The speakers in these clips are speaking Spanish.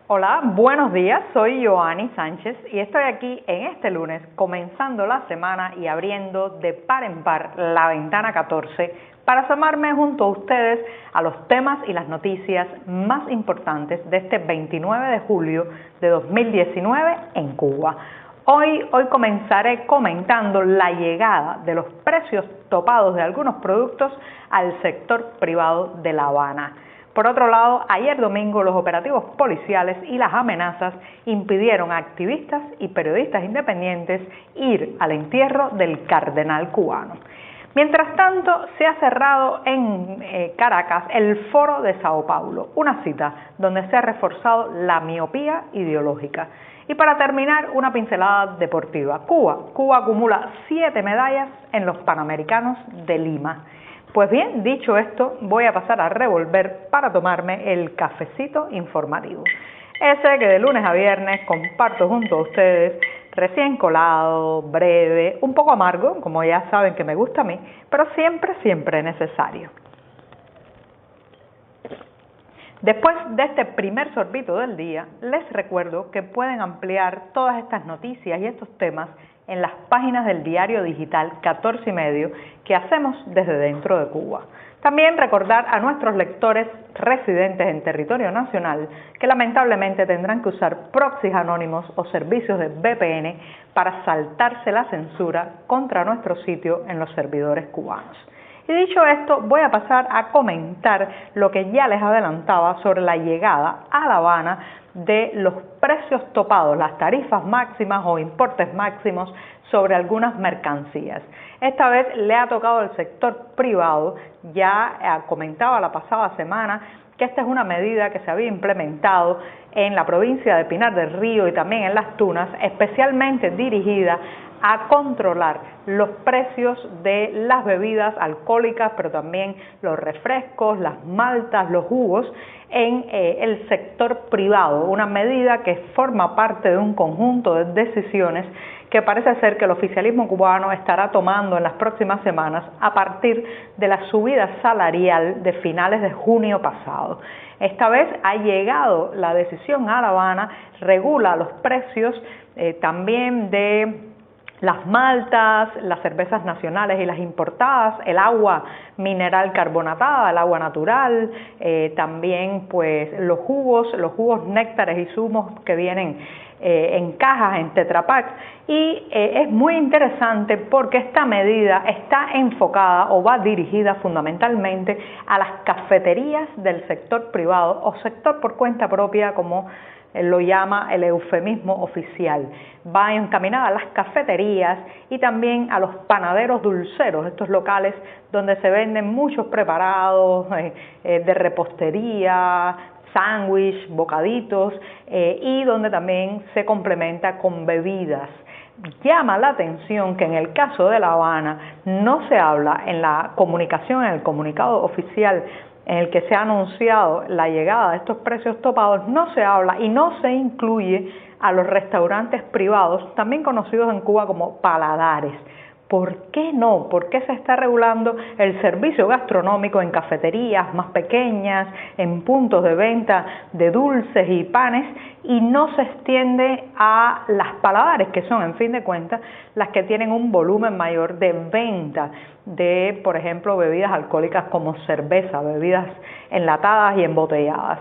Hola, buenos días, soy Joanny Sánchez y estoy aquí en este lunes comenzando la semana y abriendo de par en par la ventana 14 para asomarme junto a ustedes a los temas y las noticias más importantes de este 29 de julio de 2019 en Cuba. Hoy comenzaré comentando la llegada de los precios topados de algunos productos al sector privado de La Habana. Por otro lado, ayer domingo los operativos policiales y las amenazas impidieron a activistas y periodistas independientes ir al entierro del cardenal cubano. Mientras tanto, se ha cerrado en Caracas el Foro de Sao Paulo, una cita donde se ha reforzado la miopía ideológica. Y para terminar, una pincelada deportiva. Cuba acumula 7 medallas en los Panamericanos de Lima. Pues bien, dicho esto, voy a pasar a revolver para tomarme el cafecito informativo. Ese que de lunes a viernes comparto junto a ustedes, recién colado, breve, un poco amargo, como ya saben que me gusta a mí, pero siempre necesario. Después de este primer sorbito del día, les recuerdo que pueden ampliar todas estas noticias y estos temas en las páginas del diario digital 14 y medio que hacemos desde dentro de Cuba. También recordar a nuestros lectores residentes en territorio nacional que lamentablemente tendrán que usar proxies anónimos o servicios de VPN para saltarse la censura contra nuestro sitio en los servidores cubanos. Y dicho esto, voy a pasar a comentar lo que ya les adelantaba sobre la llegada a La Habana de los precios topados, las tarifas máximas o importes máximos sobre algunas mercancías. Esta vez le ha tocado al sector privado. Ya comentaba la pasada semana que esta es una medida que se había implementado en la provincia de Pinar del Río y también en Las Tunas, especialmente dirigida a controlar los precios de las bebidas alcohólicas, pero también los refrescos, las maltas, los jugos en el sector privado, una medida que forma parte de un conjunto de decisiones que parece ser que el oficialismo cubano estará tomando en las próximas semanas a partir de la subida salarial de finales de junio pasado. Esta vez ha llegado la decisión a La Habana, regula los precios también de las maltas, las cervezas nacionales y las importadas, el agua mineral carbonatada, el agua natural, también pues los jugos néctares y zumos que vienen en cajas, en Tetra Pak. Y es muy interesante porque esta medida está enfocada o va dirigida fundamentalmente a las cafeterías del sector privado o sector por cuenta propia, como lo llama el eufemismo oficial. Va encaminada a las cafeterías y también a los panaderos dulceros, estos locales donde se venden muchos preparados de repostería, sándwich, bocaditos y donde también se complementa con bebidas. Llama la atención que en el caso de La Habana no se habla en la comunicación, en el comunicado oficial en el que se ha anunciado la llegada de estos precios topados, no se habla y no se incluye a los restaurantes privados, también conocidos en Cuba como paladares. ¿Por qué no? ¿Por qué se está regulando el servicio gastronómico en cafeterías más pequeñas, en puntos de venta de dulces y panes, y no se extiende a las paladares, que son, en fin de cuentas, las que tienen un volumen mayor de venta de, por ejemplo, bebidas alcohólicas como cerveza, bebidas enlatadas y embotelladas?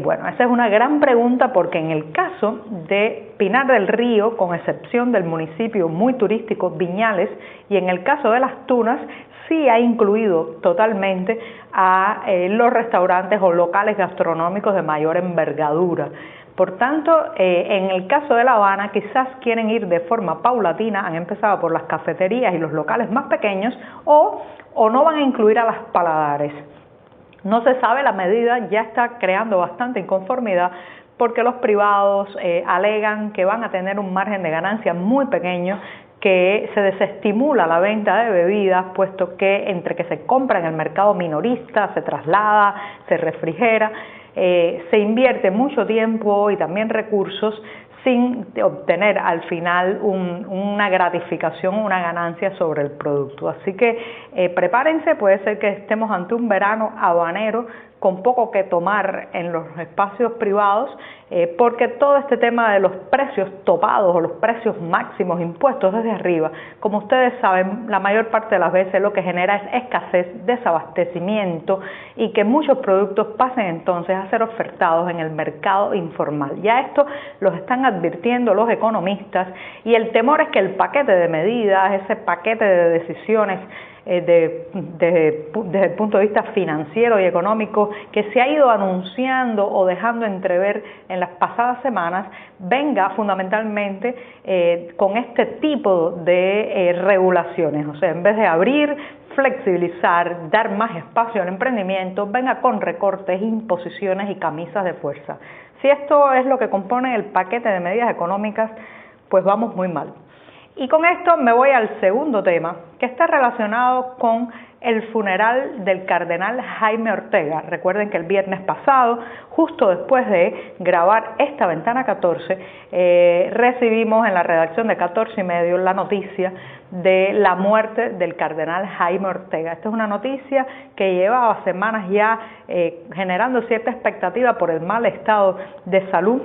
Bueno, esa es una gran pregunta porque en el caso de Pinar del Río, con excepción del municipio muy turístico Viñales, y en el caso de Las Tunas, sí ha incluido totalmente a los restaurantes o locales gastronómicos de mayor envergadura. Por tanto, en el caso de La Habana, quizás quieren ir de forma paulatina, han empezado por las cafeterías y los locales más pequeños, o no van a incluir a las paladares. No se sabe, la medida ya está creando bastante inconformidad porque los privados alegan que van a tener un margen de ganancia muy pequeño, que se desestimula la venta de bebidas, puesto que entre que se compra en el mercado minorista, se traslada, se refrigera, se invierte mucho tiempo y también recursos sin obtener al final una gratificación, una ganancia sobre el producto. Así que prepárense, puede ser que estemos ante un verano habanero con poco que tomar en los espacios privados, porque todo este tema de los precios topados o los precios máximos impuestos desde arriba, como ustedes saben, la mayor parte de las veces lo que genera es escasez, desabastecimiento y que muchos productos pasen entonces a ser ofertados en el mercado informal. Ya esto los están advirtiendo los economistas y el temor es que el paquete de medidas, ese paquete de decisiones desde el punto de vista financiero y económico que se ha ido anunciando o dejando entrever en las pasadas semanas, venga fundamentalmente con este tipo de regulaciones. O sea, en vez de abrir, flexibilizar, dar más espacio al emprendimiento, venga con recortes, imposiciones y camisas de fuerza. Si esto es lo que compone el paquete de medidas económicas, pues vamos muy mal. Y con esto me voy al segundo tema, que está relacionado con el funeral del cardenal Jaime Ortega. Recuerden que el viernes pasado, justo después de grabar esta Ventana 14, recibimos en la redacción de 14 y medio la noticia de la muerte del cardenal Jaime Ortega. Esta es una noticia que llevaba semanas ya generando cierta expectativa por el mal estado de salud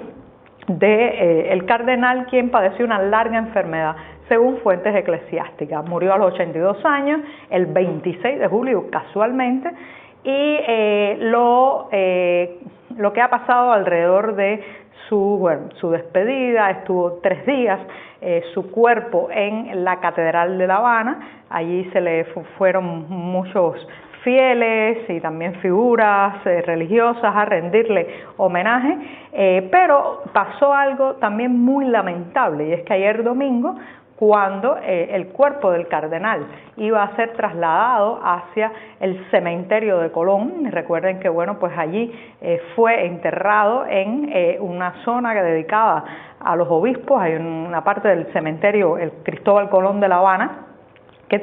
de el cardenal, quien padeció una larga enfermedad según fuentes eclesiásticas. Murió a los 82 años, el 26 de julio casualmente, y lo que ha pasado alrededor de su despedida, estuvo 3 días su cuerpo en la Catedral de La Habana. Allí se le fueron muchos fieles y también figuras religiosas a rendirle homenaje, pero pasó algo también muy lamentable, y es que ayer domingo, cuando el cuerpo del cardenal iba a ser trasladado hacia el cementerio de Colón, recuerden que bueno, pues allí fue enterrado en una zona dedicada a los obispos. Hay una parte del cementerio, el Cristóbal Colón de La Habana, que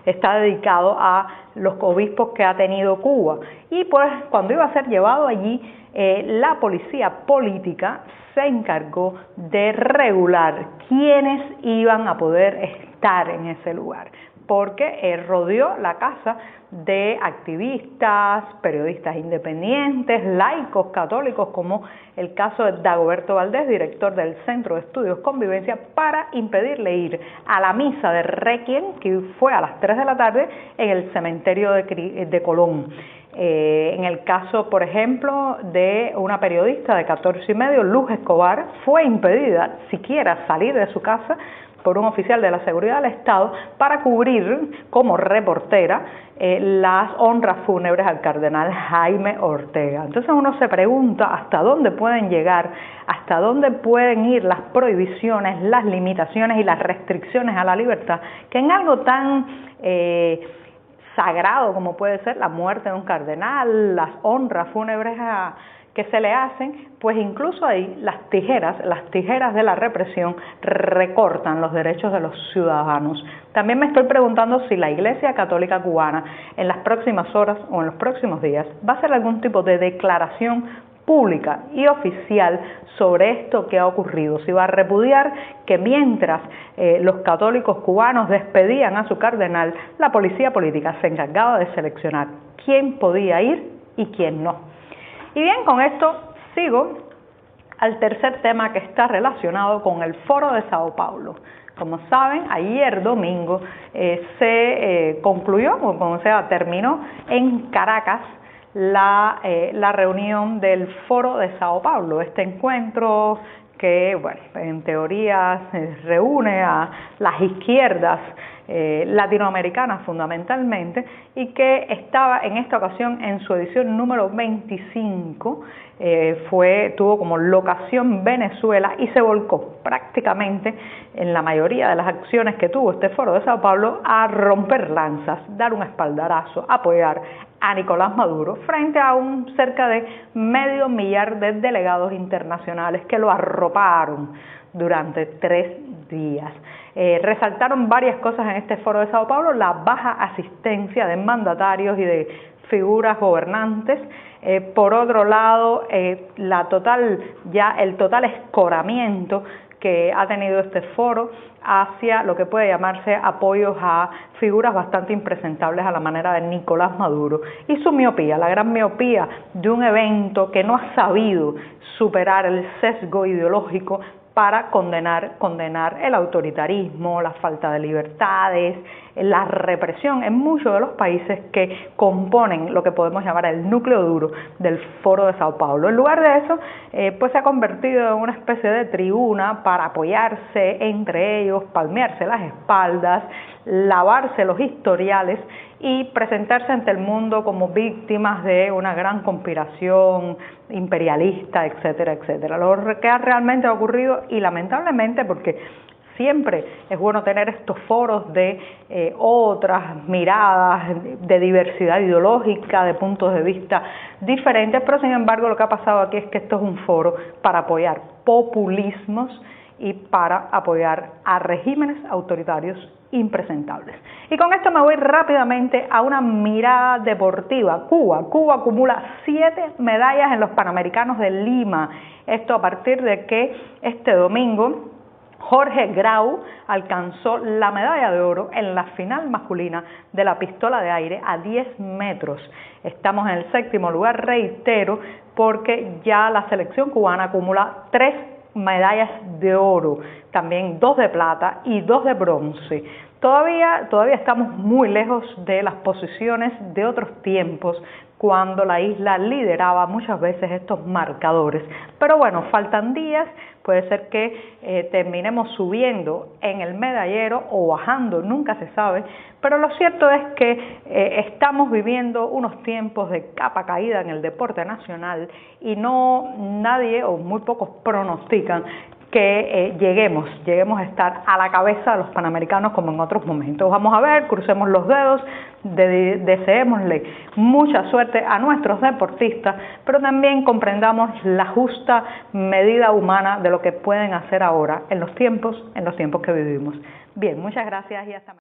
está dedicado a los obispos que ha tenido Cuba. Y pues cuando iba a ser llevado allí, la policía política se encargó de regular quiénes iban a poder estar en ese lugar, porque rodeó la casa de activistas, periodistas independientes, laicos católicos, como el caso de Dagoberto Valdés, director del Centro de Estudios Convivencia, para impedirle ir a la misa de Requiem, que fue a las 3 de la tarde en el cementerio de Colón. En el caso, por ejemplo, de una periodista de 14 y medio, Luz Escobar, fue impedida siquiera salir de su casa por un oficial de la seguridad del Estado para cubrir como reportera las honras fúnebres al cardenal Jaime Ortega. Entonces uno se pregunta hasta dónde pueden llegar, hasta dónde pueden ir las prohibiciones, las limitaciones y las restricciones a la libertad, que en algo tan sagrado como puede ser la muerte de un cardenal, las honras fúnebres que se le hacen, pues incluso ahí las tijeras de la represión recortan los derechos de los ciudadanos. También me estoy preguntando si la Iglesia Católica Cubana en las próximas horas o en los próximos días va a hacer algún tipo de declaración pública y oficial sobre esto que ha ocurrido, si va a repudiar que mientras los católicos cubanos despedían a su cardenal, la policía política se encargaba de seleccionar quién podía ir y quién no. Y bien, con esto sigo al tercer tema que está relacionado con el Foro de Sao Paulo. Como saben, ayer domingo se concluyó, o sea, terminó en Caracas la reunión del Foro de Sao Paulo, este encuentro que, bueno, en teoría reúne a las izquierdas latinoamericanas fundamentalmente, y que estaba en esta ocasión en su edición número 25, tuvo como locación Venezuela y se volcó prácticamente en la mayoría de las acciones que tuvo este Foro de Sao Paulo a romper lanzas, dar un espaldarazo, apoyar a Nicolás Maduro frente a un cerca de 500,000 de delegados internacionales que lo arroparon durante 3 días. Resaltaron varias cosas en este Foro de Sao Paulo: la baja asistencia de mandatarios y de figuras gobernantes. Por otro lado, el total escoramiento que ha tenido este foro hacia lo que puede llamarse apoyos a figuras bastante impresentables a la manera de Nicolás Maduro y su miopía, la gran miopía de un evento que no ha sabido superar el sesgo ideológico para condenar el autoritarismo, la falta de libertades, la represión en muchos de los países que componen lo que podemos llamar el núcleo duro del Foro de Sao Paulo. En lugar de eso, pues se ha convertido en una especie de tribuna para apoyarse entre ellos, palmearse las espaldas, lavarse los historiales y presentarse ante el mundo como víctimas de una gran conspiración imperialista, etcétera, etcétera. Lo que realmente ha ocurrido, y lamentablemente, porque siempre es bueno tener estos foros de otras miradas, de diversidad ideológica, de puntos de vista diferentes, pero sin embargo lo que ha pasado aquí es que esto es un foro para apoyar populismos y para apoyar a regímenes autoritarios impresentables. Y con esto me voy rápidamente a una mirada deportiva. Cuba acumula 7 medallas en los Panamericanos de Lima. Esto a partir de que este domingo Jorge Grau alcanzó la medalla de oro en la final masculina de la pistola de aire a 10 metros. Estamos en el 7º lugar, reitero, porque ya la selección cubana acumula 3 medallas de oro, también 2 de plata y 2 de bronce. Todavía estamos muy lejos de las posiciones de otros tiempos, cuando la isla lideraba muchas veces estos marcadores. Pero bueno, faltan días, puede ser que terminemos subiendo en el medallero o bajando, nunca se sabe, pero lo cierto es que estamos viviendo unos tiempos de capa caída en el deporte nacional y nadie o muy pocos pronostican que lleguemos a estar a la cabeza de los Panamericanos como en otros momentos. Vamos a ver, crucemos los dedos, deseémosle mucha suerte a nuestros deportistas, pero también comprendamos la justa medida humana de lo que pueden hacer ahora en los tiempos que vivimos. Bien, muchas gracias y hasta mañana.